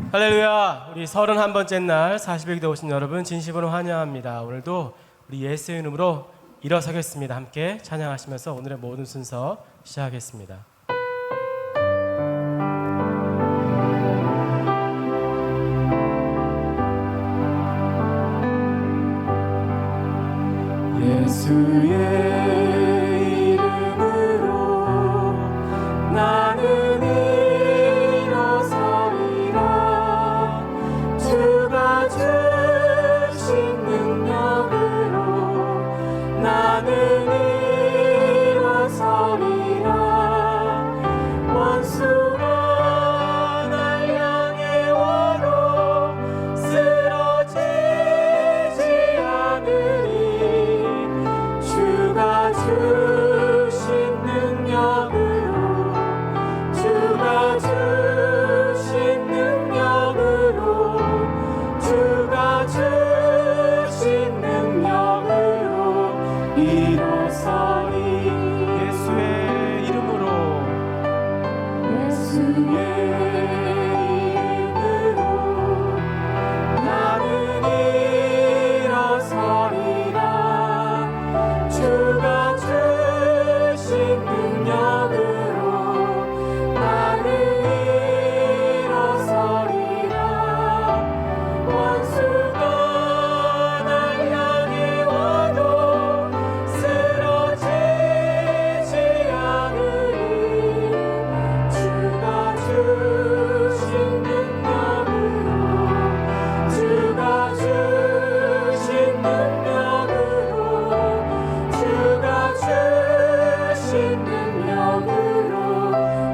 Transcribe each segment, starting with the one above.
할렐루야. 우리 31번째 날 40일 기도 오신 여러분 진심으로 환영합니다. 오늘도 우리 예수의 이름으로 일어서겠습니다. 함께 찬양하시면서 오늘의 모든 순서 시작하겠습니다. 예수의 이름으로 나는 일어서리라. 주가 주신 능력으로 나는 일어서리라. 원수가 날 향해 와도 쓰러지지 않으리. 주가 주신 능력으로 주가 주신 능력으로 주가 주신 능력으로 일어서리. 예수의 이름으로 예수의 이름으로 나는 일어서리라. 주가 주신 능력으로 나는 일어서리라. 원수가 날 향해 와도 쓰러지지 않으리. 주가 주신 능력으로 주가 주신 능력으로 주가 주신 능력으로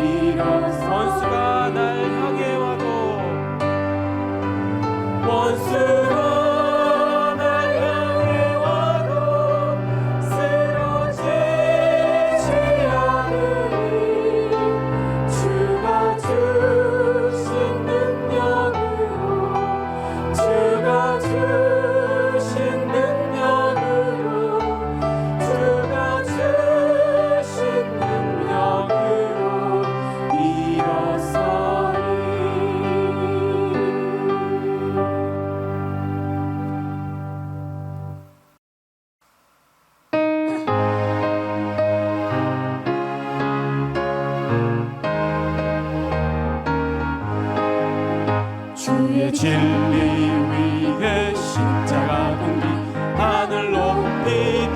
일어서. 원수가 날 향해 와도 원수가 날 향해 와도 쓰러지지 않으리. 주가 주신 능력으로 주가 주신 능력으로 주가 주신 능력으로 일어서리. 주의 진리 위에 십자가 공기 하늘 높이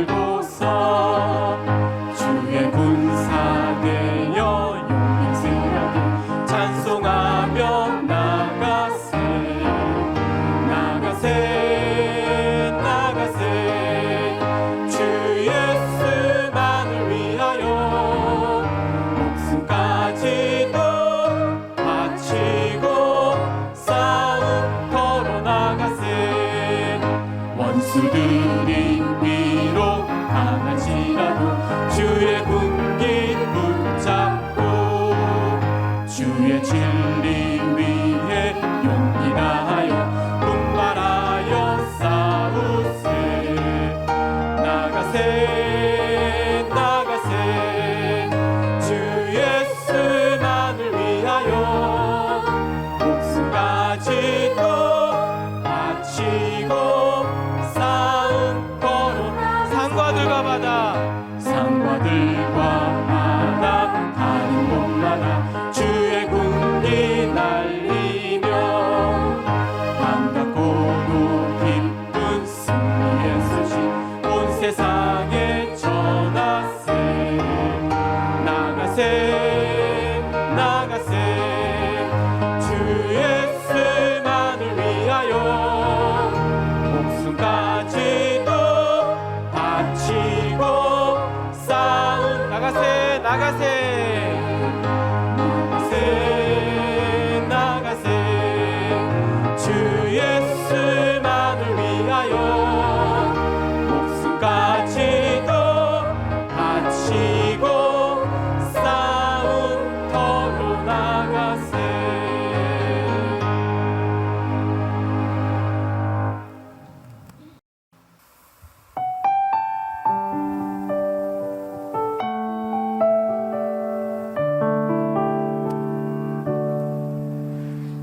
들고서 주의 군사 되어 용맹스럽게 찬송하며 나가세 나가세 나가세. 주 예수만을 위하여 목숨까지도 바치고 싸움터로 나가세. 원수들이 비록 강할지라도 주의 군기 붙잡고 주의 진리 위에 용기 다하여 분발하여 싸우세. 나가세 나가세. 주 예수만을 위하여 목숨까지도 바치고 싸움터로. 산과들과 바다 산과들과 바다 가는 곳마다 주의 군기 날리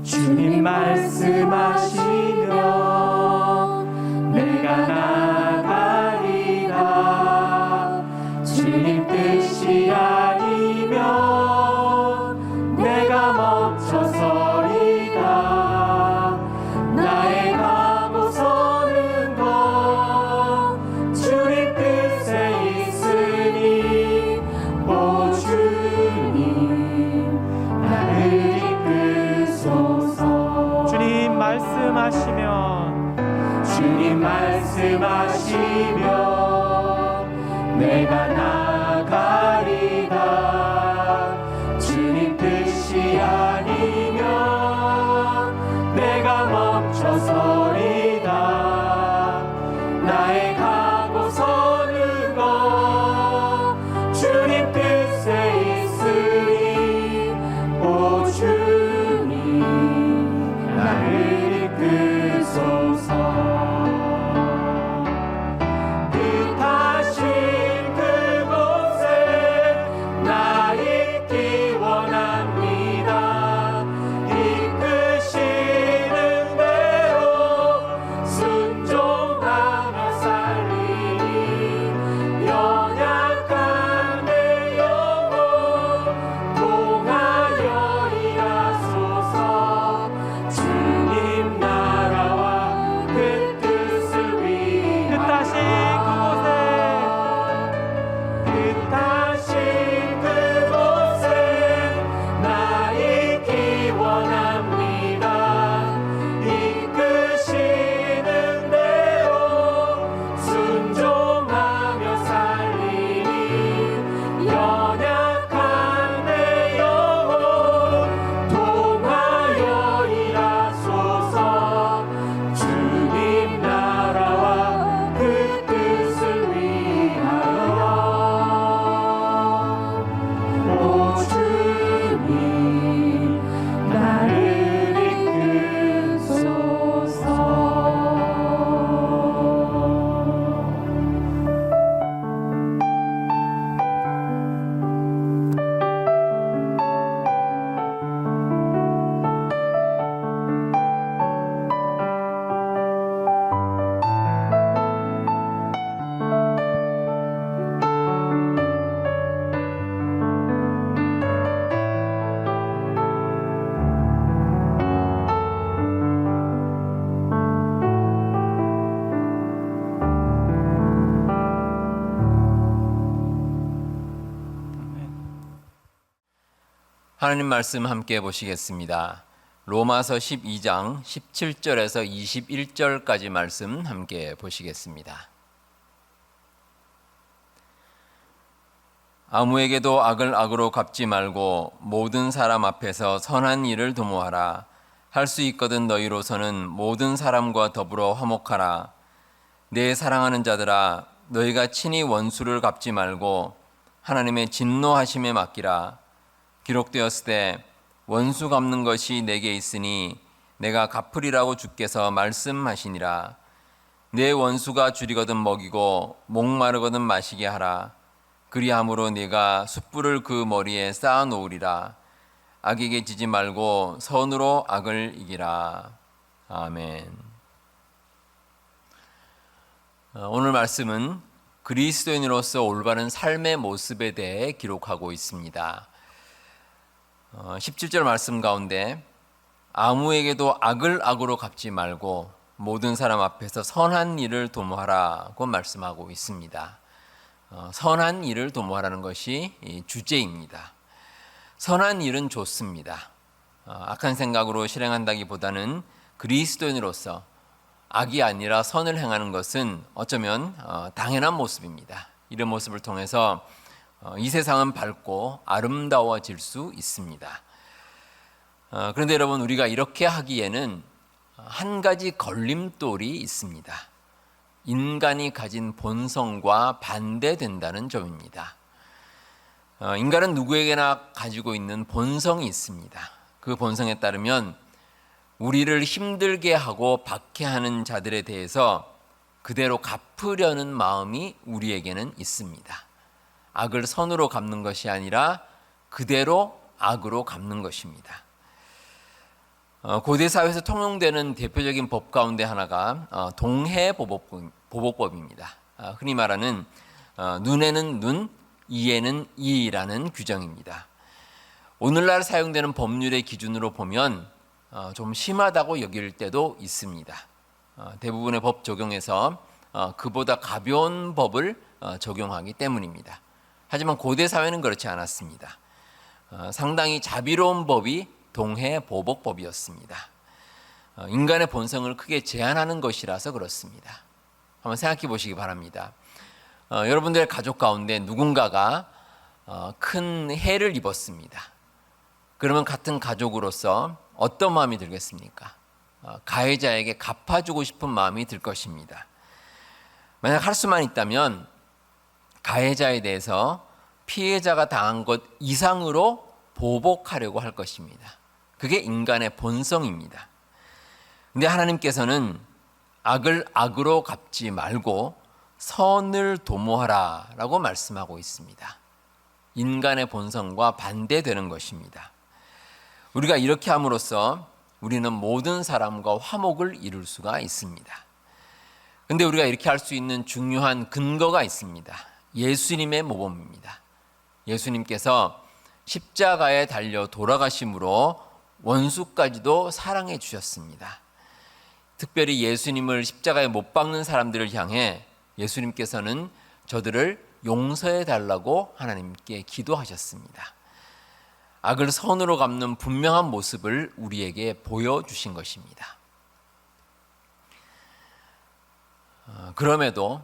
주님 말씀하시면 내가 나가리라. 주님 뜻이 아니면 내가 멈춰서리다. 나의 가고 서는 것 주님 뜻에 있으니 오 주님 나를 이끄소서. 주님 말씀하시면 내가 나가리다. 주님 뜻이 아니면 내가 멈춰서리다. 나의 가고 서는 것 주님 뜻에 있으니 오 주님 나를 이끄소서. 하나님 말씀 함께 보시겠습니다. 로마서 12장 17절에서 21절까지 말씀 함께 보시겠습니다. 아무에게도 악을 악으로 갚지 말고 모든 사람 앞에서 선한 일을 도모하라. 할 수 있거든 너희로서는 모든 사람과 더불어 화목하라. 내 사랑하는 자들아, 너희가 친히 원수를 갚지 말고 하나님의 진노하심에 맡기라. 기록되었을 때 원수 갚는 것이 내게 있으니 내가 갚으리라고 주께서 말씀하시니라. 내 원수가 줄이거든 먹이고 목마르거든 마시게 하라. 그리함으로 네가 숯불을 그 머리에 쌓아 놓으리라. 악에게 지지 말고 선으로 악을 이기라. 아멘. 오늘 말씀은 그리스도인으로서 올바른 삶의 모습에 대해 기록하고 있습니다. 17절 말씀 가운데 아무에게도 악을 악으로 갚지 말고 모든 사람 앞에서 선한 일을 도모하라고 말씀하고 있습니다. 선한 일을 도모하라는 것이 주제입니다. 선한 일은 좋습니다. 악한 생각으로 실행한다기보다는 그리스도인으로서 악이 아니라 선을 행하는 것은 어쩌면 당연한 모습입니다. 이런 모습을 통해서 이 세상은 밝고 아름다워질 수 있습니다. 그런데 여러분, 우리가 이렇게 하기에는 한 가지 걸림돌이 있습니다. 인간이 가진 본성과 반대된다는 점입니다. 인간은 누구에게나 가지고 있는 본성이 있습니다. 그 본성에 따르면 우리를 힘들게 하고 박해하는 자들에 대해서 그대로 갚으려는 마음이 우리에게는 있습니다. 악을 선으로 갚는 것이 아니라 그대로 악으로 갚는 것입니다. 고대 사회에서 통용되는 대표적인 법 가운데 하나가 동해보복법입니다. 흔히 말하는 눈에는 눈, 이에는 이라는 규정입니다. 오늘날 사용되는 법률의 기준으로 보면 좀 심하다고 여길 때도 있습니다. 대부분의 법 적용에서 그보다 가벼운 법을 적용하기 때문입니다. 하지만 고대 사회는 그렇지 않았습니다. 상당히 자비로운 법이 동해보복법이었습니다. 인간의 본성을 크게 제한하는 것이라서 그렇습니다. 한번 생각해 보시기 바랍니다. 여러분들의 가족 가운데 누군가가 큰 해를 입었습니다. 그러면 같은 가족으로서 어떤 마음이 들겠습니까? 가해자에게 갚아주고 싶은 마음이 들 것입니다. 만약 할 수만 있다면 가해자에 대해서 피해자가 당한 것 이상으로 보복하려고 할 것입니다. 그게 인간의 본성입니다. 근데 하나님께서는 악을 악으로 갚지 말고 선을 도모하라 라고 말씀하고 있습니다. 인간의 본성과 반대되는 것입니다. 우리가 이렇게 함으로써 우리는 모든 사람과 화목을 이룰 수가 있습니다. 근데 우리가 이렇게 할 수 있는 중요한 근거가 있습니다. 예수님의 모범입니다. 예수님께서 십자가에 달려 돌아가심으로 원수까지도 사랑해 주셨습니다. 특별히 예수님을 십자가에 못 박는 사람들을 향해 예수님께서는 저들을 용서해 달라고 하나님께 기도하셨습니다. 악을 선으로 갚는 분명한 모습을 우리에게 보여주신 것입니다. 그럼에도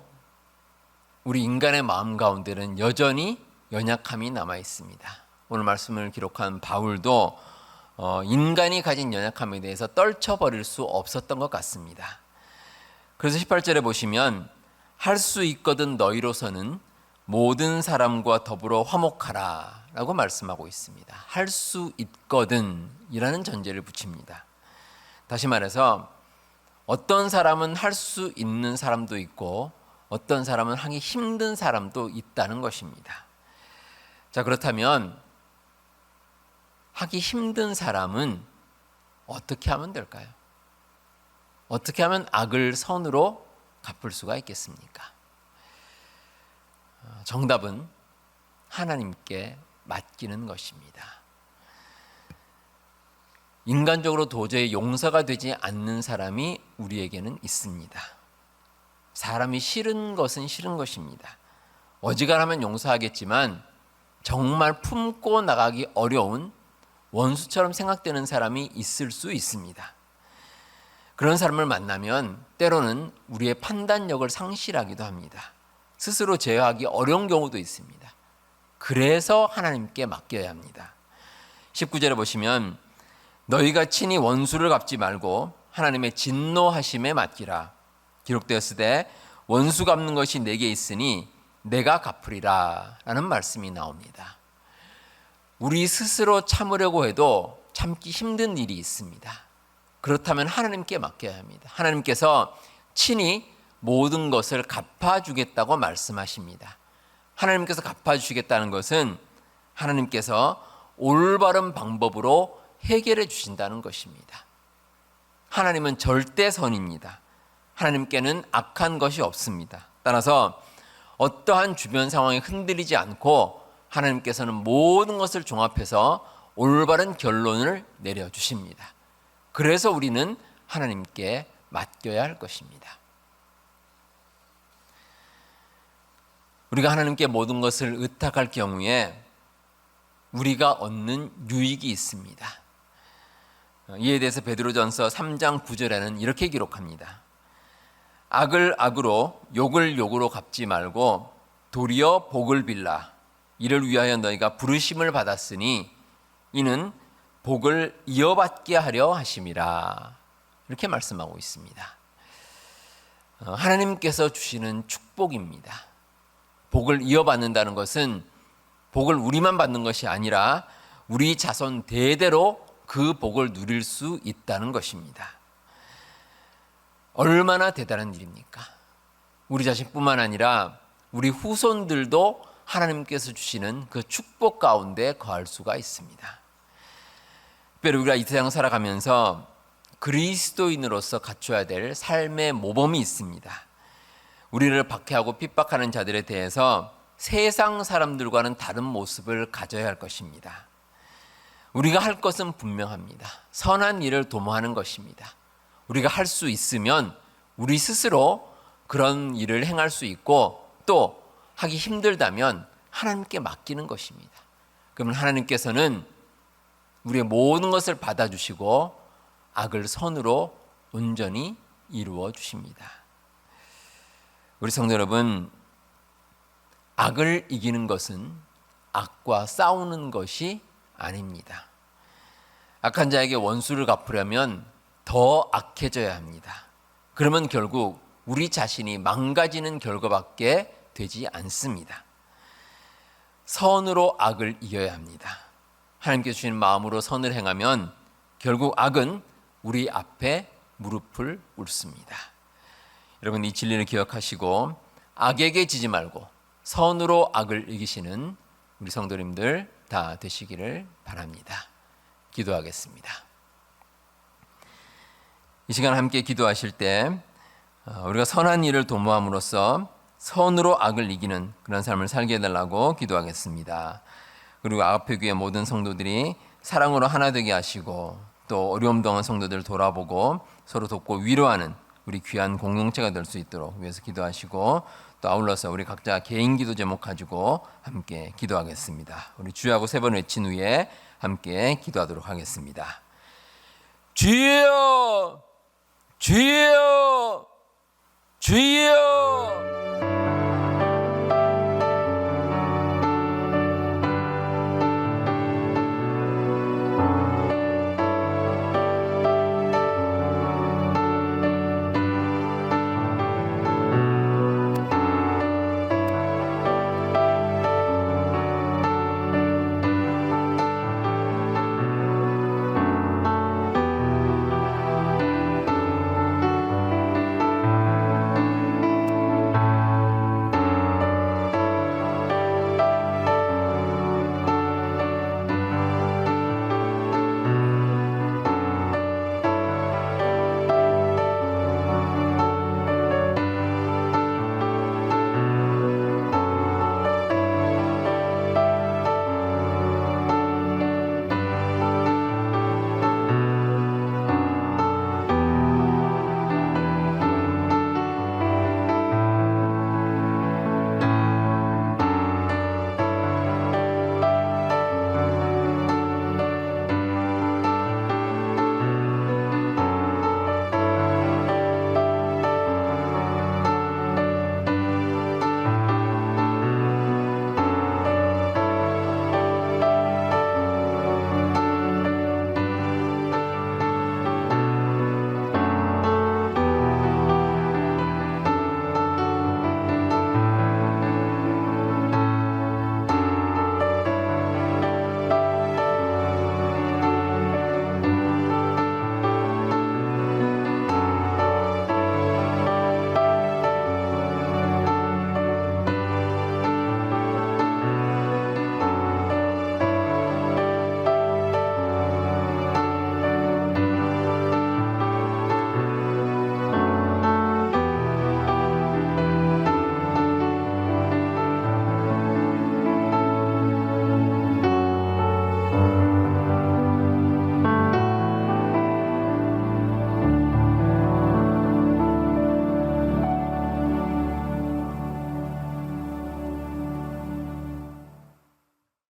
우리 인간의 마음 가운데는 여전히 연약함이 남아 있습니다. 오늘 말씀을 기록한 바울도 인간이 가진 연약함에 대해서 떨쳐버릴 수 없었던 것 같습니다. 그래서 18절에 보시면 할 수 있거든 너희로서는 모든 사람과 더불어 화목하라 라고 말씀하고 있습니다. 할 수 있거든 이라는 전제를 붙입니다. 다시 말해서 어떤 사람은 할 수 있는 사람도 있고 어떤 사람은 하기 힘든 사람도 있다는 것입니다. 자, 그렇다면 하기 힘든 사람은 어떻게 하면 될까요? 어떻게 하면 악을 선으로 갚을 수가 있겠습니까? 정답은 하나님께 맡기는 것입니다. 인간적으로 도저히 용서가 되지 않는 사람이 우리에게는 있습니다. 사람이 싫은 것은 싫은 것입니다. 어지간하면 용서하겠지만 정말 품고 나가기 어려운 원수처럼 생각되는 사람이 있을 수 있습니다. 그런 사람을 만나면 때로는 우리의 판단력을 상실하기도 합니다. 스스로 제어하기 어려운 경우도 있습니다. 그래서 하나님께 맡겨야 합니다. 19절에 보시면 너희가 친히 원수를 갚지 말고 하나님의 진노하심에 맡기라. 기록되었으되 원수 갚는 것이 내게 있으니 내가 갚으리라 라는 말씀이 나옵니다. 우리 스스로 참으려고 해도 참기 힘든 일이 있습니다. 그렇다면 하나님께 맡겨야 합니다. 하나님께서 친히 모든 것을 갚아주겠다고 말씀하십니다. 하나님께서 갚아주시겠다는 것은 하나님께서 올바른 방법으로 해결해 주신다는 것입니다. 하나님은 절대 선입니다. 하나님께는 악한 것이 없습니다. 따라서 어떠한 주변 상황에 흔들리지 않고 하나님께서는 모든 것을 종합해서 올바른 결론을 내려주십니다. 그래서 우리는 하나님께 맡겨야 할 것입니다. 우리가 하나님께 모든 것을 의탁할 경우에 우리가 얻는 유익이 있습니다. 이에 대해서 베드로전서 3장 9절에는 이렇게 기록합니다. 악을 악으로 욕을 욕으로 갚지 말고 도리어 복을 빌라. 이를 위하여 너희가 부르심을 받았으니 이는 복을 이어받게 하려 하심이라. 이렇게 말씀하고 있습니다. 하나님께서 주시는 축복입니다. 복을 이어받는다는 것은 복을 우리만 받는 것이 아니라 우리 자손 대대로 그 복을 누릴 수 있다는 것입니다. 얼마나 대단한 일입니까? 우리 자신뿐만 아니라 우리 후손들도 하나님께서 주시는 그 축복 가운데 거할 수가 있습니다. 특별히 우리가 이 세상 살아가면서 그리스도인으로서 갖춰야 될 삶의 모범이 있습니다. 우리를 박해하고 핍박하는 자들에 대해서 세상 사람들과는 다른 모습을 가져야 할 것입니다. 우리가 할 것은 분명합니다. 선한 일을 도모하는 것입니다. 우리가 할 수 있으면 우리 스스로 그런 일을 행할 수 있고, 또 하기 힘들다면 하나님께 맡기는 것입니다. 그러면 하나님께서는 우리의 모든 것을 받아주시고 악을 선으로 온전히 이루어 주십니다. 우리 성도 여러분, 악을 이기는 것은 악과 싸우는 것이 아닙니다. 악한 자에게 원수를 갚으려면 더 악해져야 합니다. 그러면 결국 우리 자신이 망가지는 결과밖에 되지 않습니다. 선으로 악을 이겨야 합니다. 하나님께서 주신 마음으로 선을 행하면 결국 악은 우리 앞에 무릎을 꿇습니다. 여러분, 이 진리를 기억하시고 악에게 지지 말고 선으로 악을 이기시는 우리 성도님들 다 되시기를 바랍니다. 기도하겠습니다. 이 시간 함께 기도하실 때 우리가 선한 일을 도모함으로써 선으로 악을 이기는 그런 삶을 살게 해달라고 기도하겠습니다. 그리고 아가페 교회 모든 성도들이 사랑으로 하나 되게 하시고, 또 어려움 당한 성도들을 돌아보고 서로 돕고 위로하는 우리 귀한 공동체가 될 수 있도록 위해서 기도하시고, 또 아울러서 우리 각자 개인 기도 제목 가지고 함께 기도하겠습니다. 우리 주여하고 3번 외친 후에 함께 기도하도록 하겠습니다. 주여, 주여, 주여.